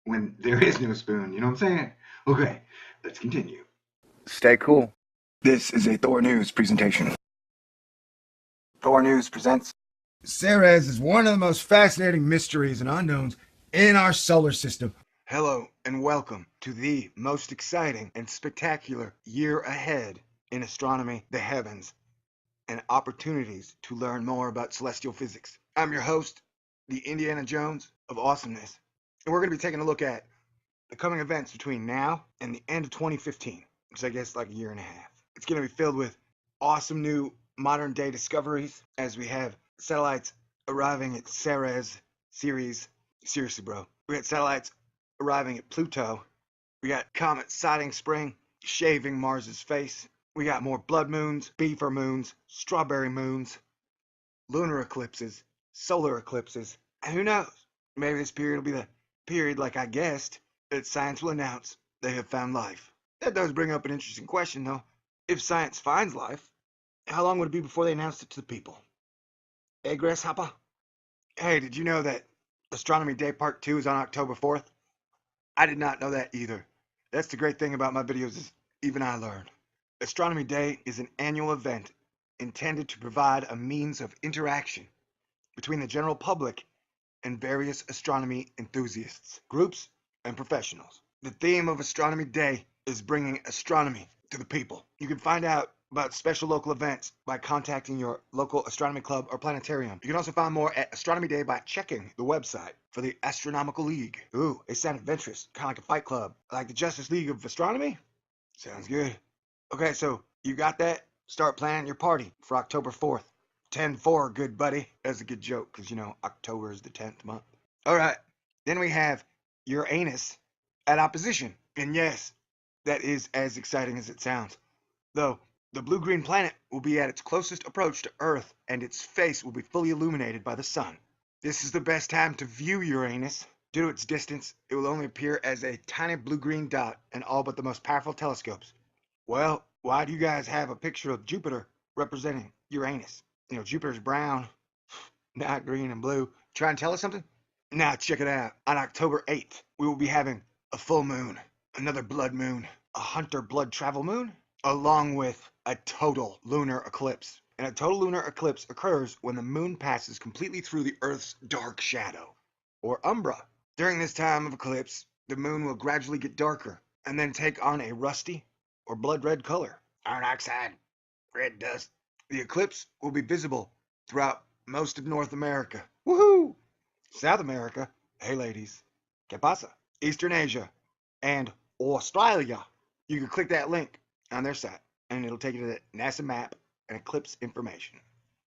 when there is no spoon. You know what I'm saying? Okay, let's continue. Stay cool. This is a Thor News presentation. Thor News presents Ceres is one of the most fascinating mysteries and unknowns in our solar system. Hello and welcome to the most exciting and spectacular year ahead in astronomy, the heavens, and opportunities to learn more about celestial physics. I'm your host, the Indiana Jones of awesomeness, and we're going to be taking a look at the coming events between now and the end of 2015, which I guess is like a year and a half. It's going to be filled with awesome new modern day discoveries as we have satellites arriving at Ceres, seriously bro, we got satellites arriving at Pluto. We got comet sighting spring, shaving Mars's face. We got more blood moons, beaver moons, strawberry moons, lunar eclipses, solar eclipses, and who knows? Maybe this period will be the period, like I guessed, that science will announce they have found life. That does bring up an interesting question, though. If science finds life, how long would it be before they announced it to the people? Hey, Grasshopper? Hey, did you know that Astronomy Day Part 2 is on October 4th? I did not know that either. That's the great thing about my videos is even I learned. Astronomy Day is an annual event intended to provide a means of interaction between the general public and various astronomy enthusiasts, groups, and professionals. The theme of Astronomy Day is bringing astronomy to the people. You can find out about special local events by contacting your local astronomy club or planetarium. You can also find more at Astronomy Day by checking the website for the Astronomical League. Ooh, they sound adventurous, kind of like a fight club. Like the Justice League of Astronomy? Sounds good. Okay, so you got that? Start planning your party for October 4th. 10-4, good buddy. That's a good joke, because, you know, October is the 10th month. All right, then we have Uranus at opposition. And yes, that is as exciting as it sounds. Though, the blue-green planet will be at its closest approach to Earth, and its face will be fully illuminated by the sun. This is the best time to view Uranus. Due to its distance, it will only appear as a tiny blue-green dot in all but the most powerful telescopes. Well, why do you guys have a picture of Jupiter representing Uranus? You know, Jupiter's brown, not green and blue. Try and tell us something? Now, check it out. On October 8th, we will be having a full moon, another blood moon, a hunter blood travel moon, along with a total lunar eclipse. And a total lunar eclipse occurs when the moon passes completely through the Earth's dark shadow, or umbra. During this time of eclipse, the moon will gradually get darker and then take on a rusty or blood red color. Iron oxide, red dust. The eclipse will be visible throughout most of North America. Woohoo! South America, hey ladies, que pasa? Eastern Asia, and Australia. You can click that link on their site, and it'll take you to the NASA map and eclipse information.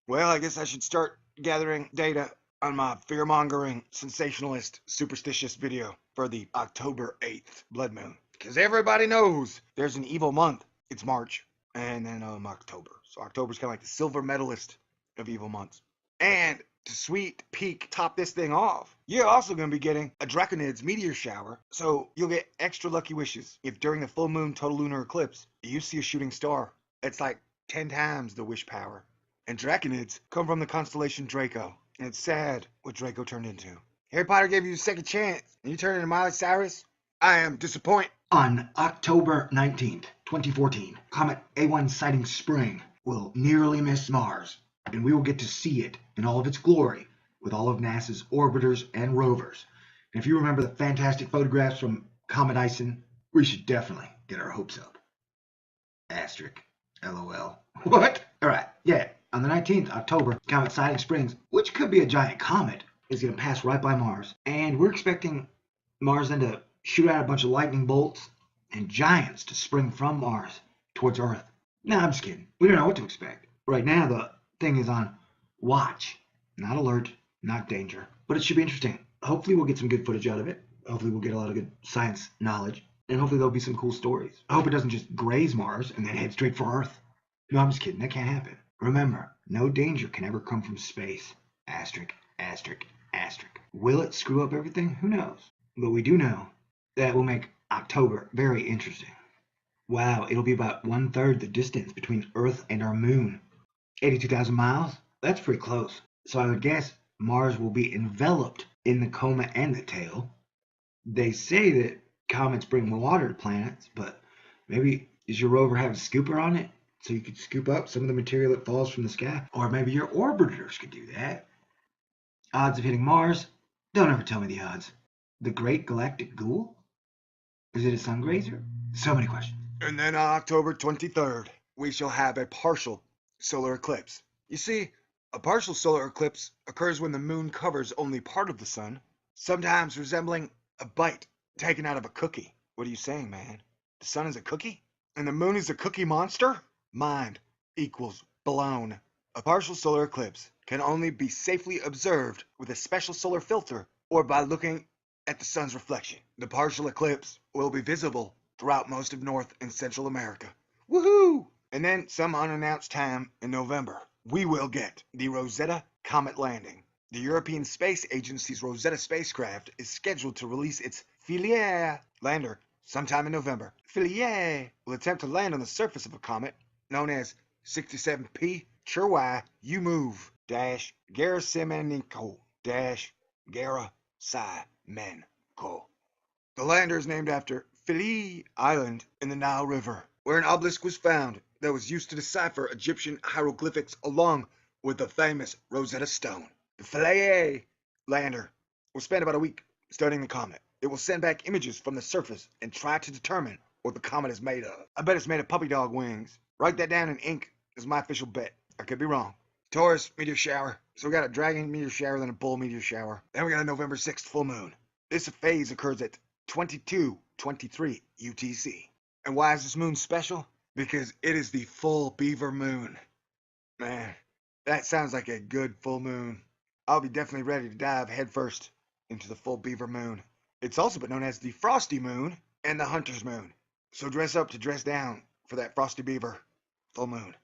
Well, I guess I should start gathering data on my fear-mongering, sensationalist, superstitious video for the October 8th blood moon. Because everybody knows there's an evil month. It's March, and then October. So October's kind of like the silver medalist of evil months. And to sweet peak top this thing off, you're also going to be getting a Draconids meteor shower, so you'll get extra lucky wishes if during the full moon total lunar eclipse you see a shooting star. It's like 10 times the wish power. And Draconids come from the constellation Draco, and it's sad what Draco turned into. Harry Potter gave you a second chance, and you turned into Miley Cyrus? I am disappointed. On October 19th, 2014, Comet A1 sighting spring will nearly miss Mars, and we will get to see it in all of its glory with all of NASA's orbiters and rovers. And if you remember the fantastic photographs from Comet Ison, we should definitely get our hopes up. Asterisk. LOL. What? Alright, yeah. On the 19th October, Comet sighting springs, which could be a giant comet, is going to pass right by Mars. And we're expecting Mars then to shoot out a bunch of lightning bolts and giants to spring from Mars towards Earth. No, I'm just kidding. We don't know what to expect. Right now, the thing is on watch. Not alert, not danger. But it should be interesting. Hopefully we'll get some good footage out of it. Hopefully we'll get a lot of good science knowledge. And hopefully there'll be some cool stories. I hope it doesn't just graze Mars and then head straight for Earth. No, I'm just kidding. That can't happen. Remember, no danger can ever come from space. Asterisk, asterisk, asterisk. Will it screw up everything? Who knows? But we do know that will make October very interesting. Wow, it'll be about 1/3 the distance between Earth and our moon. 82,000 miles? That's pretty close. So I would guess Mars will be enveloped in the coma and the tail. They say that comets bring water to planets, but maybe does your rover have a scooper on it so you could scoop up some of the material that falls from the sky? Or maybe your orbiters could do that. Odds of hitting Mars? Don't ever tell me the odds. The Great Galactic Ghoul? Is it a sun grazer? So many questions. And then on October 23rd, we shall have a partial solar eclipse. You see, a partial solar eclipse occurs when the moon covers only part of the sun, sometimes resembling a bite taken out of a cookie. What are you saying, man? The sun is a cookie? And the moon is a cookie monster? Mind equals blown. A partial solar eclipse can only be safely observed with a special solar filter or by looking at the sun's reflection. The partial eclipse will be visible throughout most of North and Central America. Woohoo! And then some unannounced time in November, we will get the Rosetta Comet landing. The European Space Agency's Rosetta spacecraft is scheduled to release its Philae lander sometime in November. Philae will attempt to land on the surface of a comet known as 67P Chirwai U-Move Gerasimenko Gerasimenko. The lander is named after Philae Island in the Nile River, where an obelisk was found that was used to decipher Egyptian hieroglyphics along with the famous Rosetta Stone. The Philae lander will spend about a week studying the comet. It will send back images from the surface and try to determine what the comet is made of. I bet it's made of puppy dog wings. Write that down in ink is my official bet. I could be wrong. Taurus meteor shower. So we got a dragon meteor shower, then a bull meteor shower. Then we got a November 6th full moon. This phase occurs at 22:23 UTC. And why is this moon special? Because it is the full beaver moon. Man, that sounds like a good full moon. I'll be definitely ready to dive headfirst into the full beaver moon. It's also been known as the frosty moon and the hunter's moon. So dress up to dress down for that frosty beaver full moon.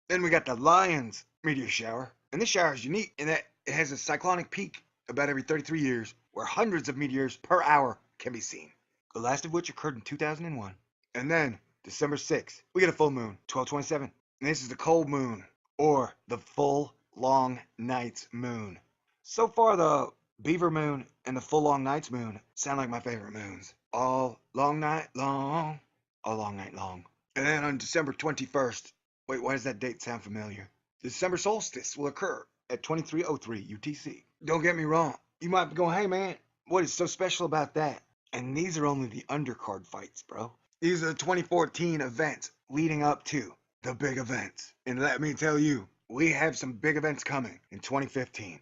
Then we got the lion's meteor shower. And this shower is unique in that it has a cyclonic peak about every 33 years where hundreds of meteors per hour can be seen. The last of which occurred in 2001. And then December 6th, we get a full moon, 1227. And this is the cold moon, or the full long night's moon. So far, the beaver moon and the full long night's moon sound like my favorite moons. All long night long, all long night long. And then on December 21st, wait, why does that date sound familiar? The December solstice will occur at 23:03 UTC. Don't get me wrong. You might be going, hey man, what is so special about that? And these are only the undercard fights, bro. These are the 2014 events leading up to the big events. And let me tell you, we have some big events coming in 2015.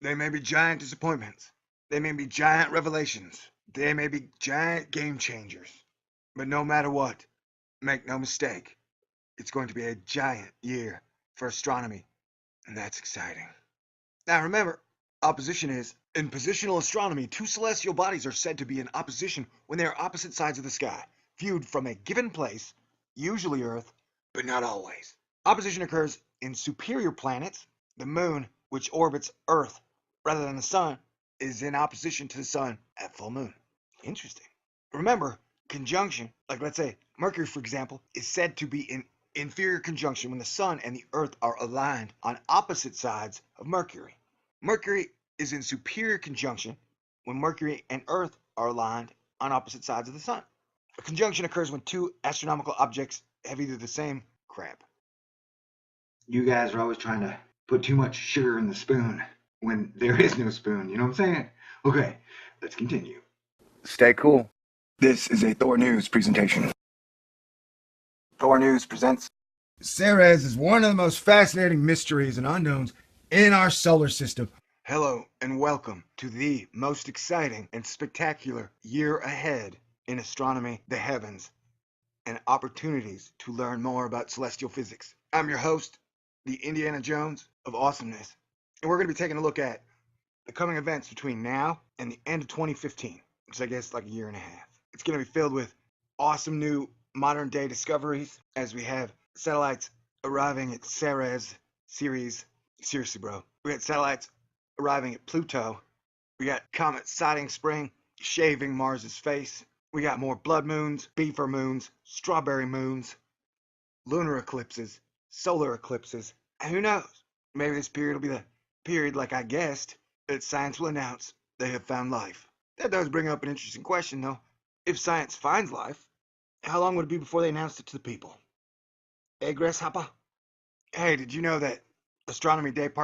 They may be giant disappointments. They may be giant revelations. They may be giant game changers. But no matter what, make no mistake, it's going to be a giant year for astronomy. And that's exciting. Now remember, opposition is, in positional astronomy, two celestial bodies are said to be in opposition when they are opposite sides of the sky, viewed from a given place, usually Earth, but not always. Opposition occurs in superior planets. The moon, which orbits Earth rather than the sun, is in opposition to the sun at full moon. Interesting. Remember, conjunction, like let's say Mercury, for example, is said to be in inferior conjunction when the sun and the Earth are aligned on opposite sides of Mercury. Mercury is in superior conjunction when Mercury and Earth are aligned on opposite sides of the sun. A conjunction occurs when two astronomical objects have either the same crap. You guys are always trying to put too much sugar in the spoon when there is no spoon. You know what I'm saying? Okay, let's continue. Stay cool. This is a Thor News presentation. Thor News presents Ceres is one of the most fascinating mysteries and unknowns in our solar system. Hello and welcome to the most exciting and spectacular year ahead in astronomy, the heavens, and opportunities to learn more about celestial physics. I'm your host, the Indiana Jones of awesomeness, and we're going to be taking a look at the coming events between now and the end of 2015, which I guess is like a year and a half. It's going to be filled with awesome new modern day discoveries as we have satellites arriving at Ceres, seriously bro. We got satellites arriving at Pluto. We got comet sighting spring shaving Mars's face. We got more blood moons, beaver moons, strawberry moons, lunar eclipses, solar eclipses, and who knows? Maybe this period will be the period, like I guessed, that science will announce they have found life That does bring up an interesting question, though. If science finds life, how long would it be before they announced it to the people? Eh, Grasshopper? Hey, did you know that Astronomy Day Part